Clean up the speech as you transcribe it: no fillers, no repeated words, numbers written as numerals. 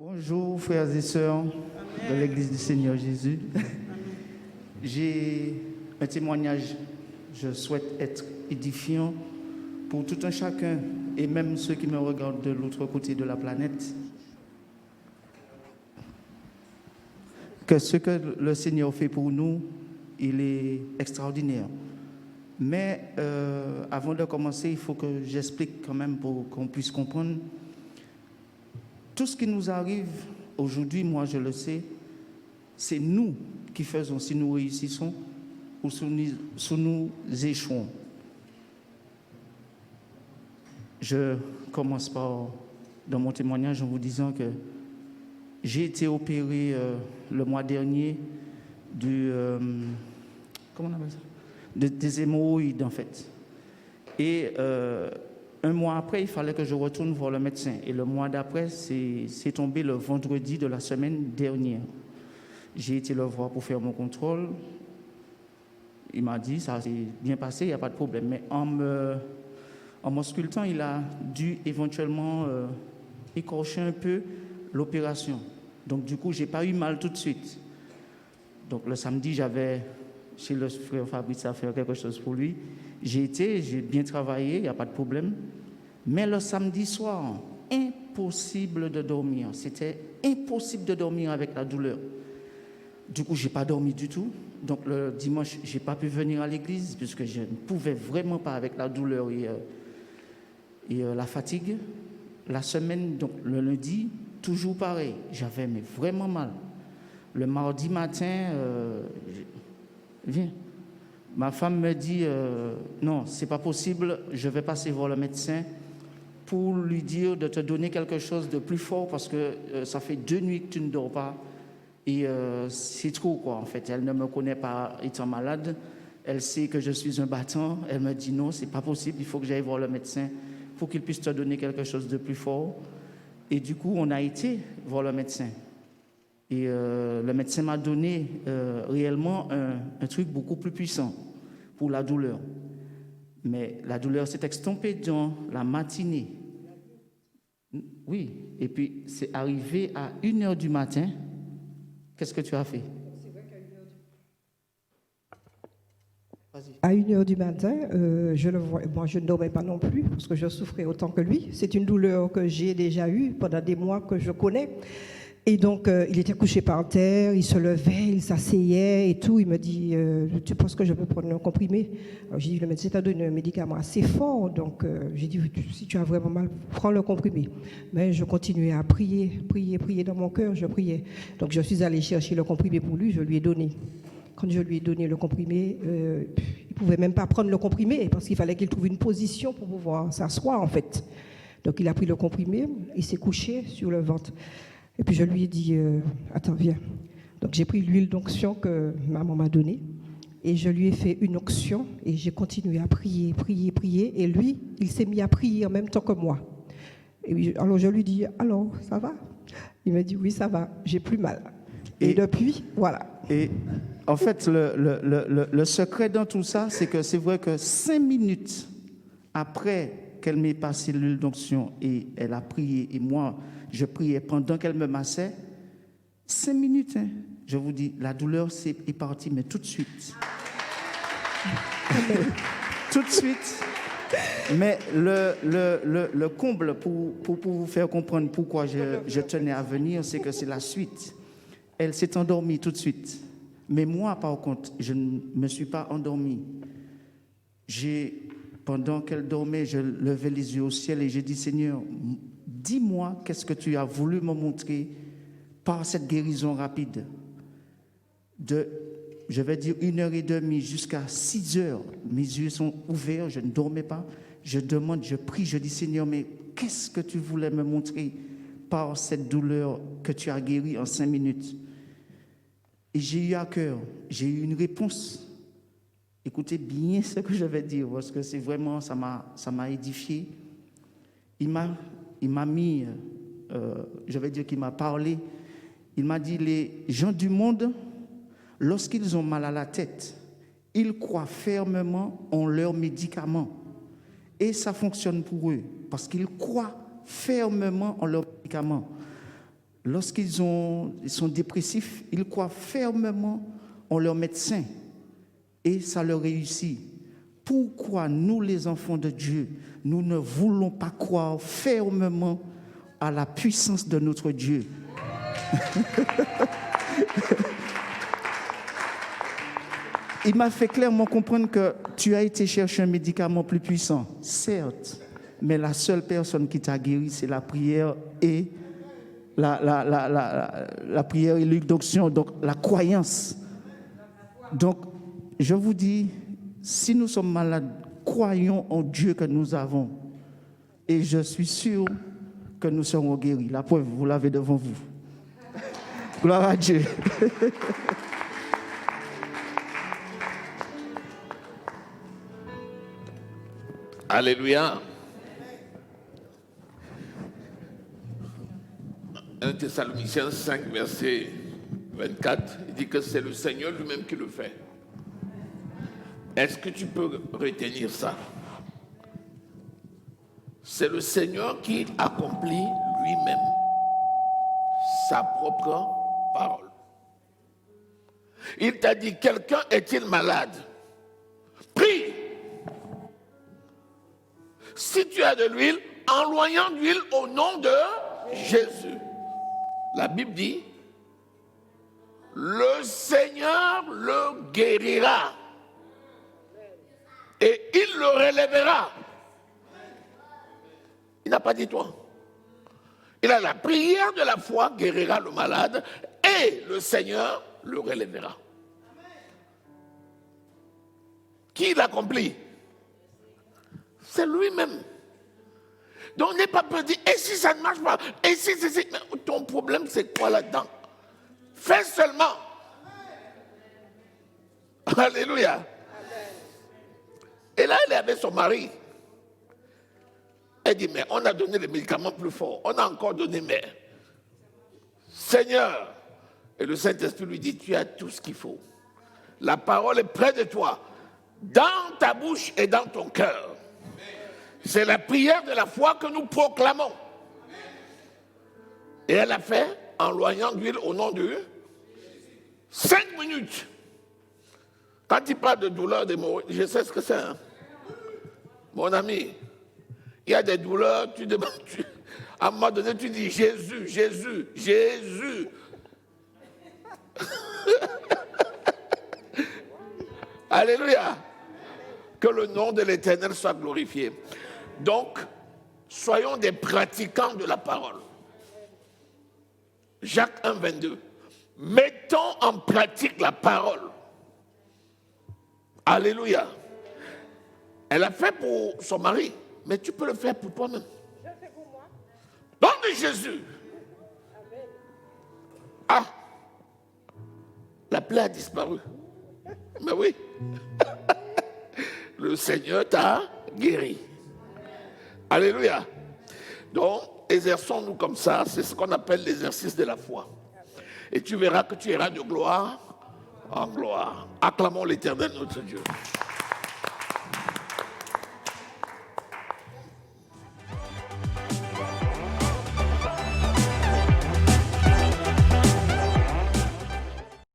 Bonjour frères et sœurs de l'Église du Seigneur Jésus. J'ai un témoignage, je souhaite être édifiant pour tout un chacun et même ceux qui me regardent de l'autre côté de la planète. Que ce que le Seigneur fait pour nous, il est extraordinaire. Mais avant de commencer, il faut que j'explique quand même pour qu'on puisse comprendre. Tout ce qui nous arrive aujourd'hui, moi je le sais, c'est nous qui faisons si nous réussissons ou si nous échouons. Je commence dans mon témoignage en vous disant que j'ai été opéré le mois dernier comment on appelle ça? Des hémorroïdes en fait. Et un mois après, il fallait que je retourne voir le médecin. Et le mois d'après, c'est tombé le vendredi de la semaine dernière. J'ai été le voir pour faire mon contrôle. Il m'a dit, ça s'est bien passé, il n'y a pas de problème. Mais en m'auscultant, il a dû éventuellement écorcher un peu l'opération. Donc du coup, je n'ai pas eu mal tout de suite. Donc le samedi, j'avais chez le frère Fabrice à faire quelque chose pour lui. J'ai bien travaillé, il n'y a pas de problème. Mais le samedi soir, impossible de dormir. C'était impossible de dormir avec la douleur. Du coup, je n'ai pas dormi du tout. Donc le dimanche, je n'ai pas pu venir à l'église puisque je ne pouvais vraiment pas avec la douleur et la fatigue. La semaine, donc le lundi, toujours pareil. J'avais vraiment mal. Le mardi matin, viens. Ma femme me dit non, c'est pas possible, je vais passer voir le médecin pour lui dire de te donner quelque chose de plus fort parce que ça fait 2 nuits que tu ne dors pas et c'est trop quoi en fait. Elle ne me connaît pas étant malade, elle sait que je suis un battant, elle me dit non, c'est pas possible, il faut que j'aille voir le médecin pour qu'il puisse te donner quelque chose de plus fort. Et du coup, on a été voir le médecin. Et le médecin m'a donné réellement un truc beaucoup plus puissant pour la douleur. Mais la douleur s'est estompée dans la matinée. Oui, et puis c'est arrivé à 1h du matin. Qu'est-ce que tu as fait? À 1h du matin, moi je ne dormais pas non plus parce que je souffrais autant que lui. C'est une douleur que j'ai déjà eue pendant des mois que je connais. Et donc, il était couché par terre, il se levait, il s'asseyait et tout. Il me dit, tu penses que je peux prendre un comprimé? Alors, j'ai dit, le médecin t'a donné un médicament assez fort. Donc, j'ai dit, si tu as vraiment mal, prends le comprimé. Mais je continuais à prier dans mon cœur, je priais. Donc, je suis allée chercher le comprimé pour lui, je lui ai donné. Quand je lui ai donné le comprimé, il ne pouvait même pas prendre le comprimé parce qu'il fallait qu'il trouve une position pour pouvoir s'asseoir, en fait. Donc, il a pris le comprimé, il s'est couché sur le ventre. Et puis je lui ai dit, attends, viens. Donc j'ai pris l'huile d'onction que maman m'a donnée et je lui ai fait une onction et j'ai continué à prier. Et lui, il s'est mis à prier en même temps que moi. Et alors je lui dis, alors, ça va? Il m'a dit, oui, ça va, j'ai plus mal. Et depuis, voilà. Et en fait, le secret dans tout ça, c'est que c'est vrai que 5 minutes après qu'elle m'ait passé l'huile d'onction et elle a prié, et moi, je priais pendant qu'elle me massait, 5 minutes, hein, je vous dis, la douleur est partie, mais tout de suite. Tout de suite. Mais le comble, pour vous faire comprendre pourquoi je tenais à venir, c'est que c'est la suite. Elle s'est endormie tout de suite. Mais moi, par contre, je ne me suis pas endormi. Pendant qu'elle dormait, je levais les yeux au ciel et j'ai dit, Seigneur, dis-moi qu'est-ce que tu as voulu me montrer par cette guérison rapide. Je vais dire 1h30 jusqu'à 6h, mes yeux sont ouverts, je ne dormais pas. Je demande, je prie, je dis, Seigneur, mais qu'est-ce que tu voulais me montrer par cette douleur que tu as guérie en 5 minutes? Et j'ai eu à cœur, j'ai eu une réponse. Écoutez bien ce que je vais dire, parce que c'est vraiment, ça m'a édifié. Il m'a mis, je vais dire qu'il m'a parlé, il m'a dit, les gens du monde, lorsqu'ils ont mal à la tête, ils croient fermement en leurs médicaments. Et ça fonctionne pour eux, parce qu'ils croient fermement en leurs médicaments. lorsqu'ils sont dépressifs, ils croient fermement en leur médecin et ça leur réussit. Pourquoi nous, les enfants de Dieu, nous ne voulons pas croire fermement à la puissance de notre Dieu? Il m'a fait clairement comprendre que tu as été chercher un médicament plus puissant, certes, mais la seule personne qui t'a guéri, c'est la prière et la prière et l'onction, donc la croyance. Donc, je vous dis, si nous sommes malades, croyons en Dieu que nous avons. Et je suis sûr que nous serons guéris. La preuve, vous l'avez devant vous. Gloire à Dieu. Alléluia. 1 Thessaloniciens 5, verset 24, il dit que c'est le Seigneur lui-même qui le fait. Est-ce que tu peux retenir ça? C'est le Seigneur qui accomplit lui-même sa propre parole. Il t'a dit, quelqu'un est-il malade? Prie. Si tu as de l'huile, enloignant d'huile au nom de Jésus. La Bible dit, le Seigneur le guérira et il le relèvera. Il n'a pas dit toi. Il a la prière de la foi guérira le malade et le Seigneur le relèvera. Qui l'accomplit? C'est lui-même. Donc n'aie pas peur de dire, et si ça ne marche pas? Et si c'est... Ton problème, c'est quoi là-dedans? Fais seulement. Alléluia. Amen. Et là, elle est avec son mari. Elle dit, mais on a donné les médicaments plus forts. On a encore donné, mais... Seigneur. Et le Saint-Esprit lui dit, tu as tout ce qu'il faut. La parole est près de toi. Dans ta bouche et dans ton cœur. C'est la prière de la foi que nous proclamons. Et elle a fait, en loignant d'huile au nom de 5 minutes. Quand il parle de douleur, je sais ce que c'est. Hein? Mon ami, il y a des douleurs, tu demandes, à un moment donné, tu dis Jésus, Jésus, Jésus. Alléluia. Que le nom de l'Éternel soit glorifié. Donc, soyons des pratiquants de la parole. Jacques 1, 22. Mettons en pratique la parole. Alléluia. Elle a fait pour son mari, mais tu peux le faire pour toi-même. Je fais pour moi. Nom de Jésus. Amen. Ah, la plaie a disparu. Mais oui. Le Seigneur t'a guéri. Alléluia. Donc, exerçons-nous comme ça. C'est ce qu'on appelle l'exercice de la foi. Et tu verras que tu iras de gloire en gloire. Acclamons l'Éternel notre Dieu.